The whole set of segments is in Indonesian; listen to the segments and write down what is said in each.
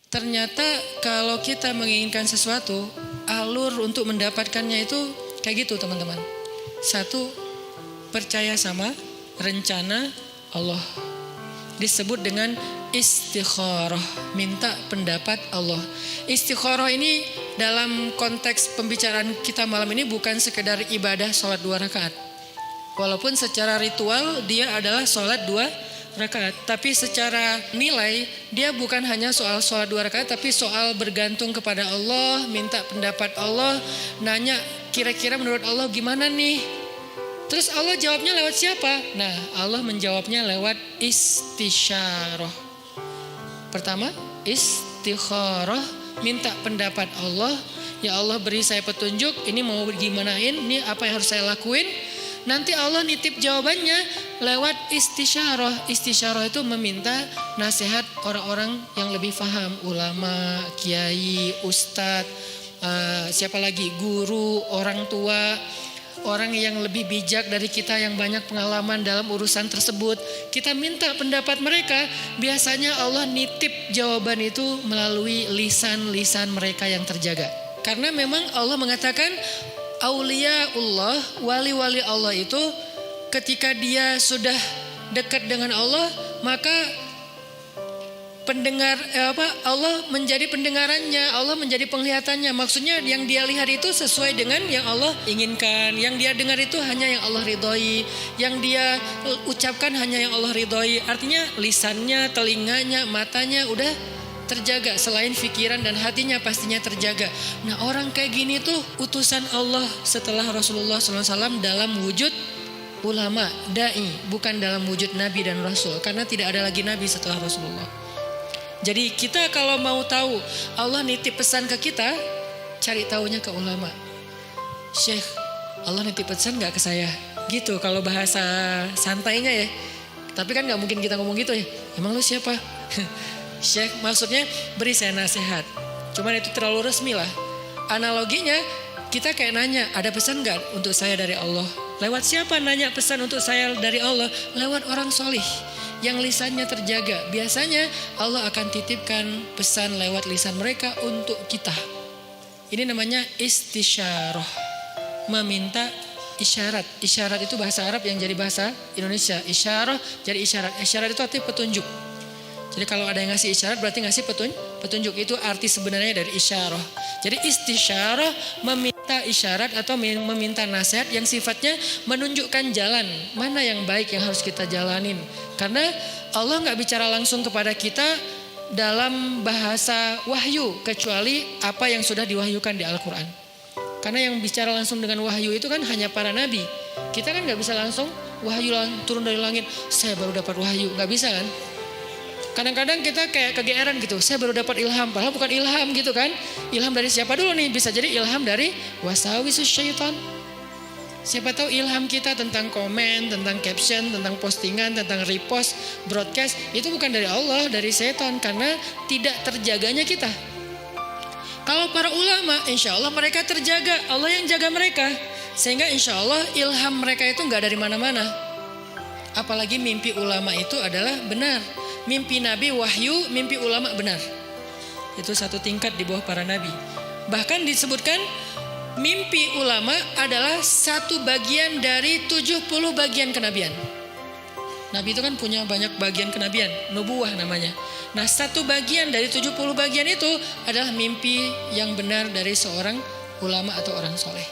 Ternyata kalau kita menginginkan sesuatu, alur untuk mendapatkannya itu kayak gitu teman-teman. Satu, percaya sama rencana Allah. Disebut dengan istikharah, minta pendapat Allah. Istikharah ini dalam konteks pembicaraan kita malam ini bukan sekedar ibadah sholat 2 rakaat. Walaupun secara ritual dia adalah sholat 2 rakaat, tapi secara nilai dia bukan hanya soal sholat 2 rakaat, tapi soal bergantung kepada Allah, minta pendapat Allah, nanya kira-kira menurut Allah gimana nih. Terus Allah jawabnya lewat siapa? Nah, Allah menjawabnya lewat istisyarah. Pertama, istikharah, minta pendapat Allah. Ya Allah, beri saya petunjuk, ini mau gimanain, ini apa yang harus saya lakuin. Nanti Allah nitip jawabannya lewat istisyarah. Istisyarah itu meminta nasihat orang-orang yang lebih paham, ulama, kiai, ustadz, siapa lagi, guru, orang tua, orang yang lebih bijak dari kita yang banyak pengalaman dalam urusan tersebut. Kita minta pendapat mereka. Biasanya Allah nitip jawaban itu melalui lisan-lisan mereka yang terjaga. Karena memang Allah mengatakan auliyaullah, wali-wali Allah itu ketika dia sudah dekat dengan Allah, maka Allah menjadi pendengarannya, Allah menjadi penglihatannya. Maksudnya yang dia lihat itu sesuai dengan yang Allah inginkan. Yang dia dengar itu hanya yang Allah ridhoi. Yang dia ucapkan hanya yang Allah ridhoi. Artinya lisannya, telinganya, matanya udah terjaga. Selain pikiran dan hatinya pastinya terjaga. Nah, orang kayak gini tuh utusan Allah setelah Rasulullah SAW dalam wujud ulama, da'i, bukan dalam wujud Nabi dan Rasul. Karena tidak ada lagi Nabi setelah Rasulullah. Jadi kita kalau mau tahu Allah nitip pesan ke kita, cari tahunya ke ulama. Syekh, Allah nitip pesan gak ke saya? Gitu kalau bahasa santainya ya. Tapi kan gak mungkin kita ngomong gitu ya. Emang lu siapa? Syekh, maksudnya beri saya nasihat. Cuman itu terlalu resmi lah. Analoginya kita kayak nanya, ada pesan gak untuk saya dari Allah? Lewat siapa nanya pesan untuk saya dari Allah? Lewat orang solih yang lisannya terjaga. Biasanya Allah akan titipkan pesan lewat lisan mereka untuk kita. Ini namanya istisyarah, meminta isyarat. Isyarat itu bahasa Arab yang jadi bahasa Indonesia. Isyarah jadi isyarat. Isyarat itu arti petunjuk. Jadi kalau ada yang ngasih isyarat berarti ngasih petunjuk. Itu arti sebenarnya dari isyarah. Jadi istisyarah meminta isyarat atau meminta nasihat yang sifatnya menunjukkan jalan mana yang baik yang harus kita jalanin. Karena Allah gak bicara langsung kepada kita dalam bahasa wahyu kecuali apa yang sudah diwahyukan di Al-Quran. Karena yang bicara langsung dengan wahyu itu kan hanya para nabi. Kita kan gak bisa langsung wahyu turun dari langit, saya baru dapat wahyu, gak bisa kan. Kadang-kadang kita kayak kegeeran gitu, saya baru dapat ilham, padahal bukan ilham gitu kan. Ilham dari siapa dulu nih? Bisa jadi ilham dari wasawisus syaitan. Siapa tahu ilham kita tentang komen, tentang caption, tentang postingan, tentang repost, broadcast, itu bukan dari Allah, dari setan, karena tidak terjaganya kita. Kalau para ulama, insya Allah mereka terjaga, Allah yang jaga mereka. Sehingga insya Allah ilham mereka itu gak dari mana-mana. Apalagi mimpi ulama itu adalah benar. Mimpi Nabi wahyu, mimpi ulama benar. Itu satu tingkat di bawah para nabi. Bahkan disebutkan mimpi ulama adalah satu bagian dari 70 bagian kenabian. Nabi itu kan punya banyak bagian kenabian, nubuwah namanya. Nah, satu bagian dari 70 bagian itu adalah mimpi yang benar dari seorang ulama atau orang soleh.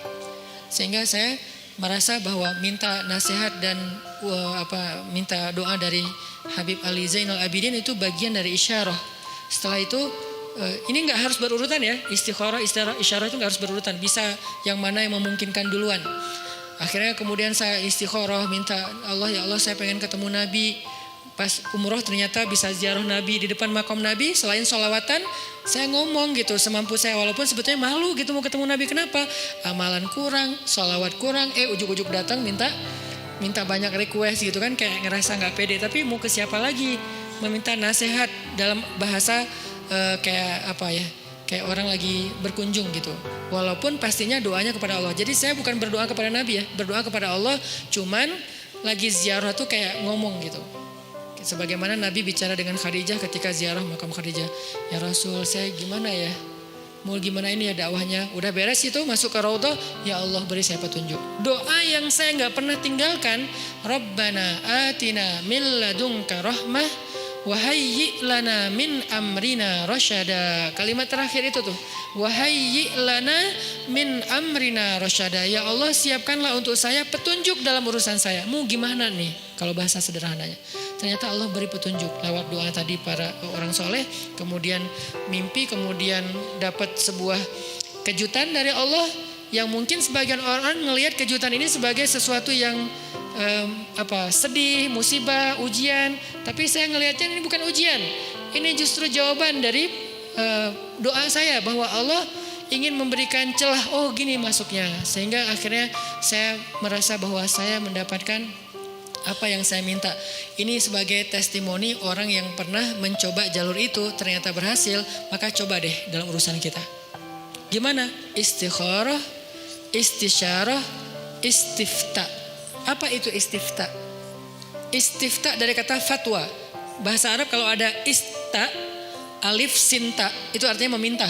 Sehingga saya merasa bahwa minta nasihat dan minta doa dari Habib Ali Zainal Abidin itu bagian dari isyarah. Setelah itu ini nggak harus berurutan ya, istikharah, isyarah itu nggak harus berurutan. Bisa yang mana yang memungkinkan duluan. Akhirnya kemudian saya istikharah, minta Allah, ya Allah saya pengen ketemu Nabi. Pas umroh ternyata bisa ziarah Nabi di depan makam Nabi. Selain sholawatan, saya ngomong gitu semampu saya. Walaupun sebetulnya malu gitu mau ketemu Nabi. Kenapa? Amalan kurang, sholawat kurang. Ujuk-ujuk datang minta banyak request gitu kan. Kayak ngerasa gak pede. Tapi mau ke siapa lagi? Meminta nasihat dalam bahasa kayak apa ya? Kayak orang lagi berkunjung gitu. Walaupun pastinya doanya kepada Allah. Jadi saya bukan berdoa kepada Nabi ya. Berdoa kepada Allah. Cuman lagi ziarah tuh kayak ngomong gitu. Sebagaimana Nabi bicara dengan Khadijah ketika ziarah makam Khadijah. Ya Rasul, saya gimana ya? Mau gimana ini ya dakwahnya? Udah beres itu masuk ke Raudhah, ya Allah beri saya petunjuk. Doa yang saya nggak pernah tinggalkan, Rabbana atina min ladunka rahmah wa hayyi' lana min amrina rasyada. Kalimat terakhir itu tuh, wa hayyi' lana min amrina rasyada. Ya Allah, siapkanlah untuk saya petunjuk dalam urusan saya. Mau gimana nih kalau bahasa sederhananya? Ternyata Allah beri petunjuk lewat doa tadi para orang soleh, kemudian mimpi, kemudian dapat sebuah kejutan dari Allah yang mungkin sebagian orang ngelihat kejutan ini sebagai sesuatu yang sedih, musibah, ujian. Tapi saya ngelihatnya ini bukan ujian. Ini justru jawaban dari doa saya bahwa Allah ingin memberikan celah. Oh gini masuknya. Sehingga akhirnya saya merasa bahwa saya mendapatkan apa yang saya minta. Ini sebagai testimoni orang yang pernah mencoba jalur itu ternyata berhasil. Maka coba deh dalam urusan kita. Gimana? Istikharah, istisyarah, istifta. Apa itu istifta? Istifta dari kata fatwa. Bahasa Arab kalau ada ista, alif sinta, itu artinya meminta.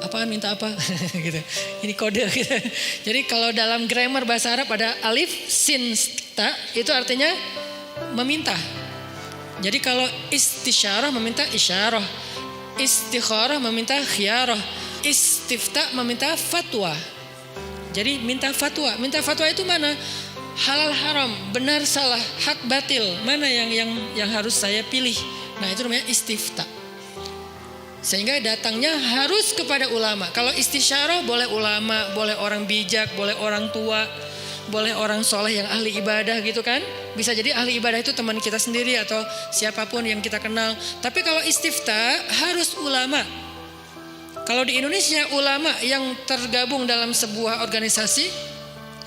Apaan minta apa? Gitu. Ini kode gitu. Jadi kalau dalam grammar bahasa Arab ada alif sinta, itu artinya meminta. Jadi kalau istisyarah meminta isyarah, istikharah meminta khiyarah, istifta meminta fatwa. Jadi minta fatwa. Minta fatwa itu mana? Halal haram, benar salah, hak batil, mana yang harus saya pilih. Nah itu namanya istifta. Sehingga datangnya harus kepada ulama. Kalau istisyarah boleh ulama, boleh orang bijak, boleh orang tua, boleh orang soleh yang ahli ibadah gitu kan. Bisa jadi ahli ibadah itu teman kita sendiri atau siapapun yang kita kenal. Tapi kalau istifta harus ulama. Kalau di Indonesia ulama yang tergabung dalam sebuah organisasi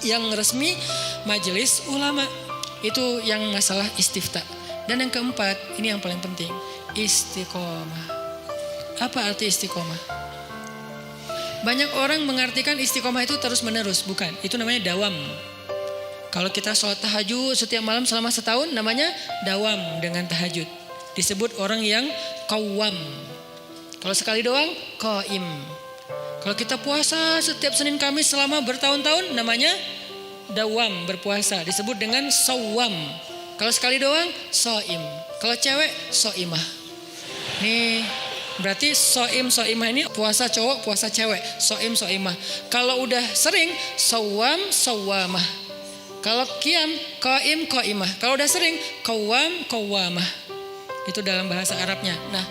yang resmi, majelis ulama, itu yang masalah istifta. Dan yang keempat, ini yang paling penting, istiqomah. Apa arti istiqomah? Banyak orang mengartikan istiqomah itu terus menerus, bukan. Itu namanya dawam. Kalau kita sholat tahajud setiap malam selama setahun, namanya dawam dengan tahajud. Disebut orang yang qawwam. Kalau sekali doang, qaim. Kalau kita puasa setiap Senin Kamis selama bertahun-tahun, namanya dawam, berpuasa. Disebut dengan shawwam. Kalau sekali doang, shaim. Kalau cewek, shaimah. Nih, berarti so'imah ini puasa cowok, puasa cewek. So'imah. Kalau udah sering, shawwam, shawwamah. Kalau qiyam, qaimah. Kalau udah sering, qawwamah. Itu dalam bahasa Arabnya. Nah,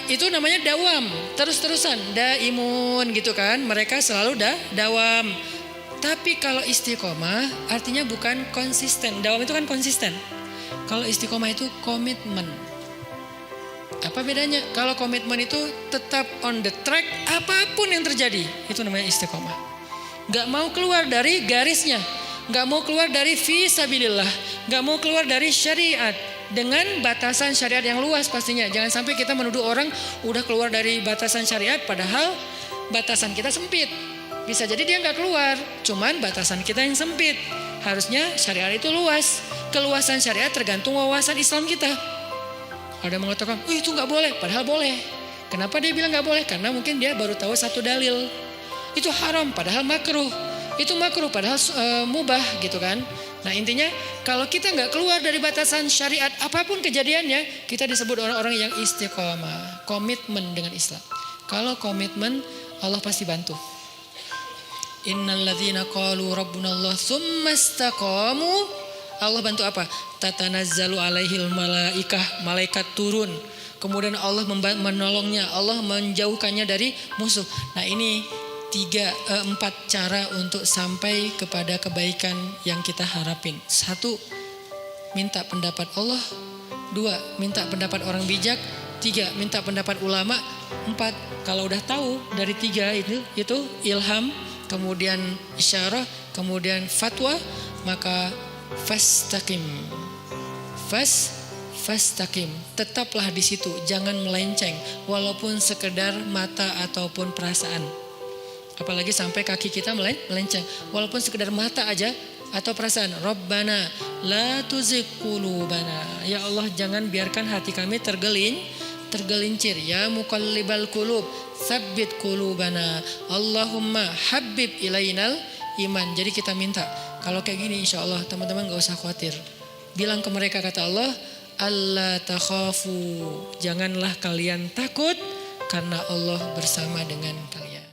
itu namanya dawam, terus-terusan, daimun gitu kan. Mereka selalu dawam. Tapi kalau istiqomah artinya bukan konsisten. Dawam itu kan konsisten. Kalau istiqomah itu komitmen. Apa bedanya? Kalau komitmen itu tetap on the track apapun yang terjadi. Itu namanya istiqomah. Gak mau keluar dari garisnya. Gak mau keluar dari fisabilillah. Gak mau keluar dari syariat. Dengan batasan syariat yang luas pastinya. Jangan sampai kita menuduh orang udah keluar dari batasan syariat padahal batasan kita sempit. Bisa jadi dia gak keluar. Cuman batasan kita yang sempit. Harusnya syariat itu luas. Keluasan syariat tergantung wawasan Islam kita. Ada yang mengatakan, itu gak boleh. Padahal boleh. Kenapa dia bilang gak boleh? Karena mungkin dia baru tahu satu dalil. Itu haram padahal makruh. Itu makruh padahal mubah gitu kan. Nah intinya kalau kita gak keluar dari batasan syariat apapun kejadiannya, kita disebut orang-orang yang istiqomah. Komitmen dengan Islam. Kalau komitmen, Allah pasti bantu. Innalladzina qalu rabbunallah tsumma istaqamu. Allah bantu apa? Tatanazzalu alaihil malaikah, malaikat turun. Kemudian Allah menolongnya, Allah menjauhkannya dari musuh. Nah ini 4 cara untuk sampai kepada kebaikan yang kita harapin. 1, minta pendapat Allah. 2, minta pendapat orang bijak. 3, minta pendapat ulama. 4, kalau udah tahu dari 3 itu ilham, kemudian isyarah, kemudian fatwa, maka fastaqim. Fastaqim, tetaplah di situ, jangan melenceng walaupun sekedar mata ataupun perasaan. Apalagi sampai kaki kita melenceng, walaupun sekedar mata aja atau perasaan Rabbana la tuzigh qulubana. Ya Allah, jangan biarkan hati kami tergelincir. Ya muqallibal qulub tsabbit qulubana. Allahumma habib ilainal iman. Jadi kita minta kalau kayak gini, insya Allah teman-teman gak usah khawatir. Bilang ke mereka, kata Allah, Allah takhafu, janganlah kalian takut karena Allah bersama dengan kalian.